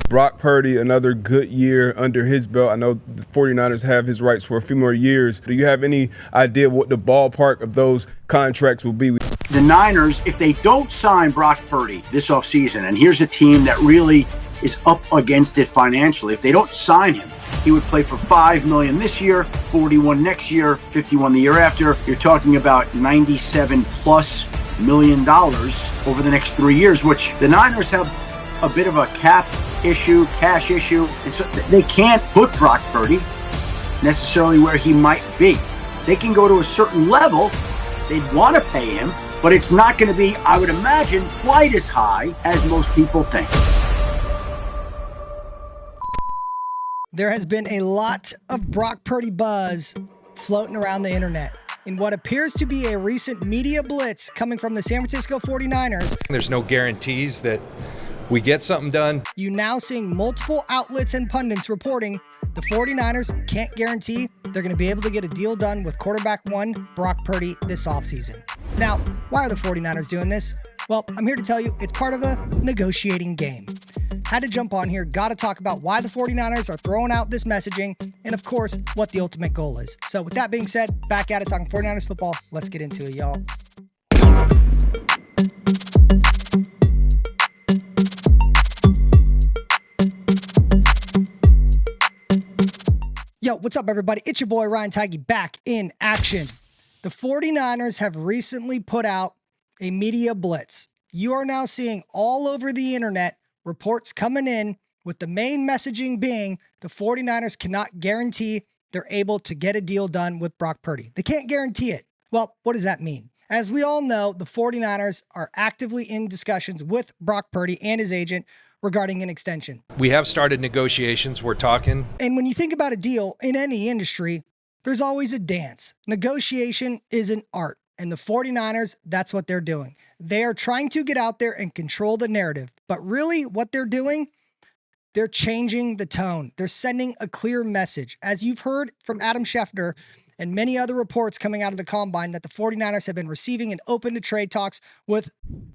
Brock Purdy, another good year under his belt. I know the 49ers have his rights for a few more years. Do you have any idea what the ballpark of those contracts will be? The Niners, if they don't sign Brock Purdy this offseason, and here's a team that really is up against it financially, if they don't sign him, he would play for $5 million this year, $41 next year, $51 the year after. You're talking about $97+ million over the next 3 years, which the Niners have a bit of a cap issue, cash issue, and so they can't put Brock Purdy necessarily where he might be. They can go to a certain level, they'd want to pay him, but it's not going to be, I would imagine, quite as high as most people think. There has been a lot of Brock Purdy buzz floating around the internet in what appears to be a recent media blitz coming from the San Francisco 49ers. There's no guarantees that we get something done. You now seeing multiple outlets and pundits reporting the 49ers can't guarantee they're going to be able to get a deal done with quarterback one, Brock Purdy, this offseason. Now, why are the 49ers doing this? Well, I'm here to tell you it's part of a negotiating game. Had to jump on here, got to talk about why the 49ers are throwing out this messaging, and of course, what the ultimate goal is. So with that being said, back at it talking 49ers football. Let's get into it, y'all. Yo, what's up, everybody? It's your boy, Ryan Tigey, back in action. The 49ers have recently put out a media blitz. You are now seeing all over the internet reports coming in with the main messaging being the 49ers cannot guarantee they're able to get a deal done with Brock Purdy. They can't guarantee it. Well, what does that mean? As we all know, the 49ers are actively in discussions with Brock Purdy and his agent regarding an extension. We have started negotiations. We're talking. And when you think about a deal in any industry, there's always a dance. Negotiation is an art. And the 49ers, that's what they're doing. They are trying to get out there and control the narrative. But really what they're doing, they're changing the tone. They're sending a clear message. As you've heard from Adam Schefter and many other reports coming out of the combine that the 49ers have been receiving and open to trade talks with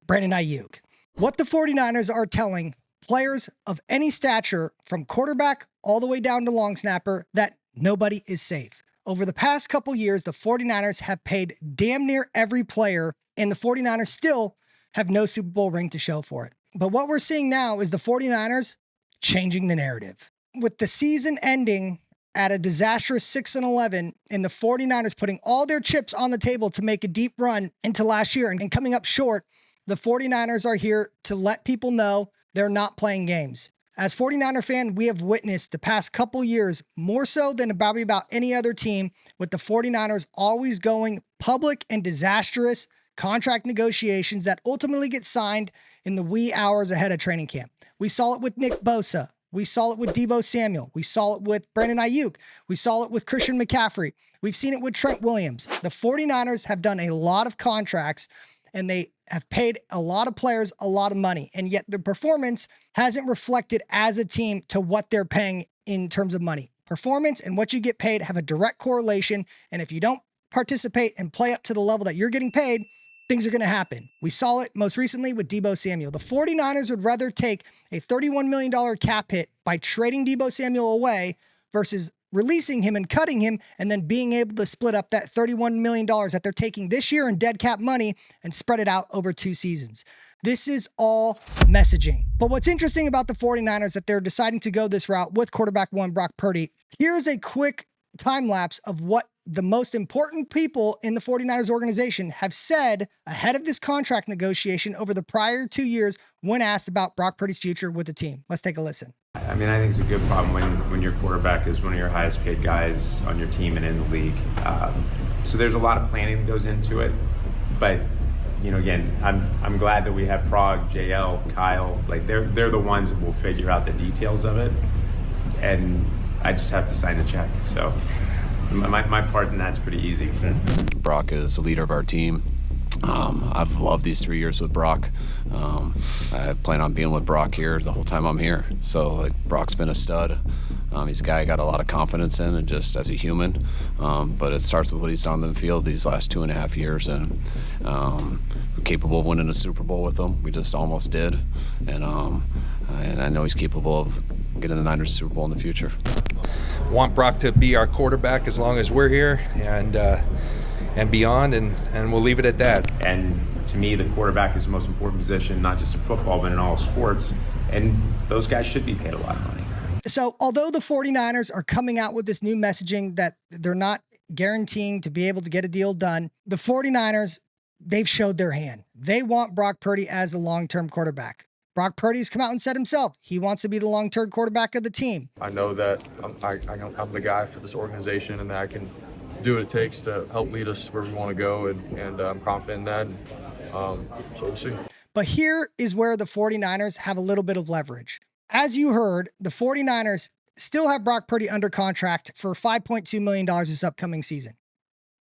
Brandon Ayuk. What the 49ers are telling players of any stature from quarterback all the way down to long snapper that nobody is safe. Over the past couple years, the 49ers have paid damn near every player, and the 49ers still have no Super Bowl ring to show for it. But what we're seeing now is the 49ers changing the narrative. With the season ending at a disastrous 6-11 and the 49ers putting all their chips on the table to make a deep run into last year and coming up short, the 49ers are here to let people know they're not playing games. As 49er fan, we have witnessed the past couple years, more so than probably about any other team, with the 49ers always going public and disastrous contract negotiations that ultimately get signed in the wee hours ahead of training camp. We saw it with Nick Bosa. We saw it with Deebo Samuel. We saw it with Brandon Ayuk. We saw it with Christian McCaffrey. We've seen it with Trent Williams. The 49ers have done a lot of contracts and they have paid a lot of players a lot of money, and yet their performance hasn't reflected as a team to what they're paying in terms of money. Performance and what you get paid have a direct correlation, and if you don't participate and play up to the level that you're getting paid, things are going to happen. We saw it most recently with Deebo Samuel. The 49ers would rather take a $31 million cap hit by trading Deebo Samuel away versus releasing him and cutting him and then being able to split up that $31 million that they're taking this year in dead cap money and spread it out over 2 seasons. This is all messaging. But what's interesting about the 49ers that they're deciding to go this route with quarterback one, Brock Purdy. Here's a quick time lapse of what the most important people in the 49ers organization have said ahead of this contract negotiation over the prior 2 years when asked about Brock Purdy's future with the team. Let's take a listen. I mean, I think it's a good problem when your quarterback is one of your highest paid guys on your team and in the league. So there's a lot of planning that goes into it. But, you know, again, I'm glad that we have Prague, JL, Kyle. Like, they're the ones that will figure out the details of it. And I just have to sign the check. So my part in that's pretty easy. Brock is the leader of our team. I've loved these 3 years with Brock. I plan on being with Brock here the whole time I'm here. So, like, Brock's been a stud. He's a guy I got a lot of confidence in, and just as a human. But it starts with what he's done on the field these last 2.5 years, and we're capable of winning a Super Bowl with him. We just almost did, and and I know he's capable of getting the Niners Super Bowl in the future. Want Brock to be our quarterback as long as we're here and beyond, and we'll leave it at that. And to me, the quarterback is the most important position, not just in football, but in all sports. And those guys should be paid a lot of money. So although the 49ers are coming out with this new messaging that they're not guaranteeing to be able to get a deal done, the 49ers, they've showed their hand. They want Brock Purdy as the long-term quarterback. Brock Purdy's come out and said himself, he wants to be the long-term quarterback of the team. I know that I'm the guy for this organization and that I can do what it takes to help lead us where we want to go, and I'm confident in that. So we'll see. But here is where the 49ers have a little bit of leverage. As you heard, the 49ers still have Brock Purdy under contract for $5.2 million this upcoming season.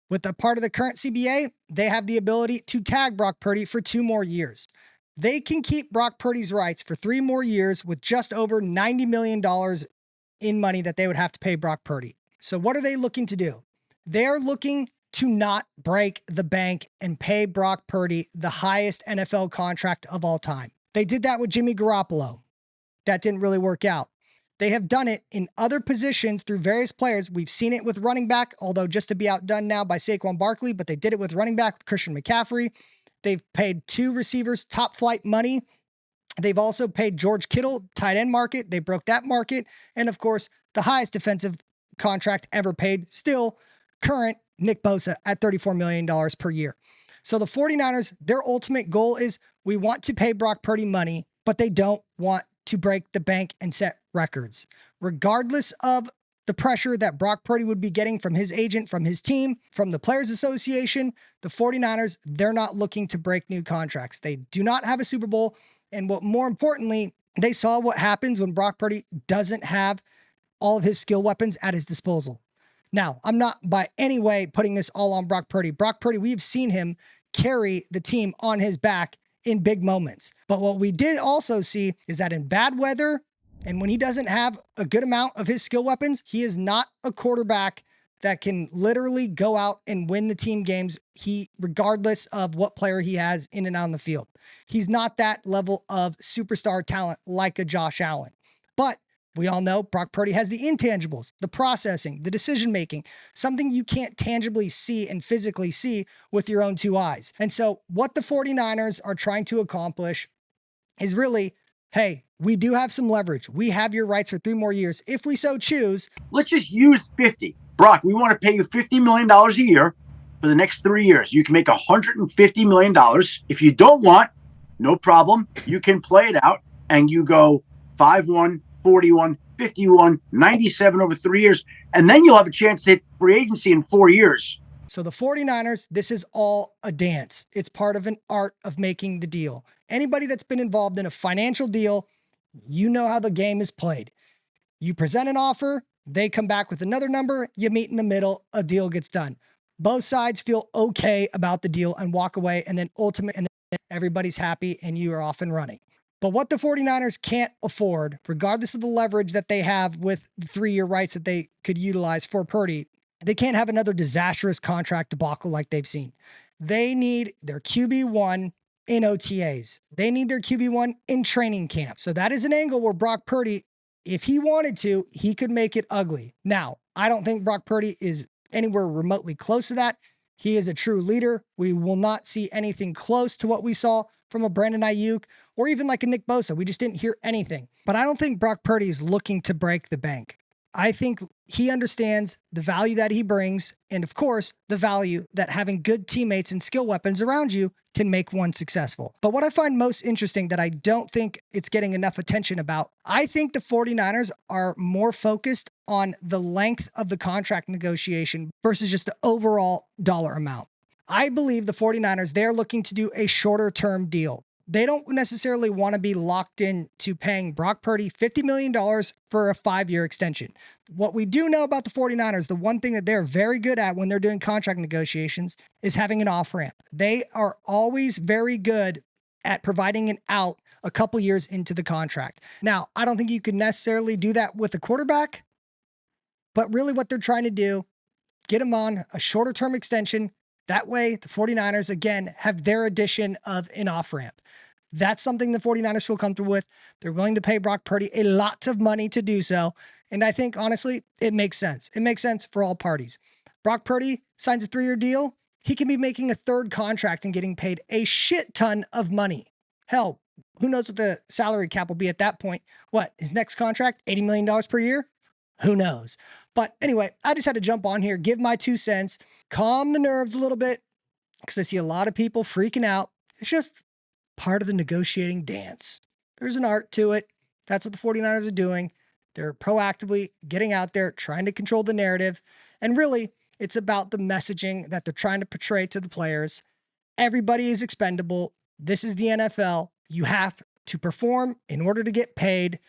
With a part of the current CBA, they have the ability to tag Brock Purdy for 2 more years. They can keep Brock Purdy's rights for 3 more years with just over $90 million in money that they would have to pay Brock Purdy. So what are they looking to do? They're looking to not break the bank and pay Brock Purdy the highest NFL contract of all time. They did that with Jimmy Garoppolo. That didn't really work out. They have done it in other positions through various players. We've seen it with running back, although just to be outdone now by Saquon Barkley, but they did it with running back with Christian McCaffrey. They've paid 2 receivers top flight money. They've also paid George Kittle, tight end market. They broke that market. And of course, the highest defensive contract ever paid, still current Nick Bosa at $34 million per year. So the 49ers, their ultimate goal is we want to pay Brock Purdy money, but they don't want to break the bank and set records. Regardless of the pressure that Brock Purdy would be getting from his agent, from his team, from the Players Association, the 49ers, they're not looking to break new contracts. They do not have a Super Bowl. And what more importantly, they saw what happens when Brock Purdy doesn't have all of his skill weapons at his disposal. Now, I'm not by any way putting this all on Brock Purdy. Brock Purdy, we've seen him carry the team on his back in big moments. But what we did also see is that in bad weather, and when he doesn't have a good amount of his skill weapons, he is not a quarterback that can literally go out and win the team games, regardless of what player he has in and on the field. He's not that level of superstar talent like a Josh Allen. But we all know Brock Purdy has the intangibles, the processing, the decision-making, something you can't tangibly see and physically see with your own 2 eyes. And so what the 49ers are trying to accomplish is really, hey, we do have some leverage. We have your rights for 3 more years if we so choose. Let's just use 50. Brock, we want to pay you $50 million a year for the next 3 years. You can make $150 million. If you don't want, no problem. You can play it out and you go 5-1, 41, 51, 97 over 3 years. And then you'll have a chance to hit free agency in 4 years. So the 49ers, this is all a dance. It's part of an art of making the deal. Anybody that's been involved in a financial deal, you know how the game is played. You present an offer, they come back with another number, you meet in the middle, a deal gets done. Both sides feel okay about the deal and walk away, and then everybody's happy and you are off and running. But what the 49ers can't afford, regardless of the leverage that they have with the 3-year rights that they could utilize for Purdy, they can't have another disastrous contract debacle like they've seen. They need their QB1 in OTAs. They need their QB1 in training camp. So that is an angle where Brock Purdy, if he wanted to, he could make it ugly. Now, I don't think Brock Purdy is anywhere remotely close to that. He is a true leader. We will not see anything close to what we saw from a Brandon Ayuk or even like a Nick Bosa. We just didn't hear anything. But I don't think Brock Purdy is looking to break the bank. I think he understands the value that he brings, and of course, the value that having good teammates and skill weapons around you can make one successful. But what I find most interesting that I don't think it's getting enough attention about, I think the 49ers are more focused on the length of the contract negotiation versus just the overall dollar amount. I believe the 49ers, they're looking to do a shorter term deal. They don't necessarily want to be locked in to paying Brock Purdy $50 million for a 5-year extension. What we do know about the 49ers, the one thing that they're very good at when they're doing contract negotiations is having an off-ramp. They are always very good at providing an out a couple years into the contract. Now, I don't think you could necessarily do that with a quarterback, but really what they're trying to do, get him on a shorter term extension. That way, the 49ers, again, have their addition of an off-ramp. That's something the 49ers feel comfortable with. They're willing to pay Brock Purdy a lot of money to do so. And I think, honestly, it makes sense. It makes sense for all parties. Brock Purdy signs a 3-year deal. He can be making a third contract and getting paid a shit ton of money. Hell, who knows what the salary cap will be at that point? What, his next contract, $80 million per year? Who knows? But anyway, I just had to jump on here, give my 2 cents, calm the nerves a little bit, because I see a lot of people freaking out. It's just part of the negotiating dance. There's an art to it. That's what the 49ers are doing. They're proactively getting out there, trying to control the narrative. And really, it's about the messaging that they're trying to portray to the players. Everybody is expendable. This is the NFL. You have to perform in order to get paid.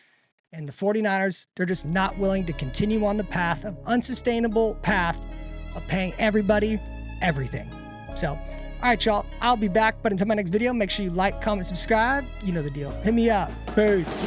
And the 49ers, they're just not willing to continue on the path of unsustainable path of paying everybody everything. So, all right, y'all, I'll be back. But until my next video, make sure you like, comment, subscribe. You know the deal. Hit me up. Peace.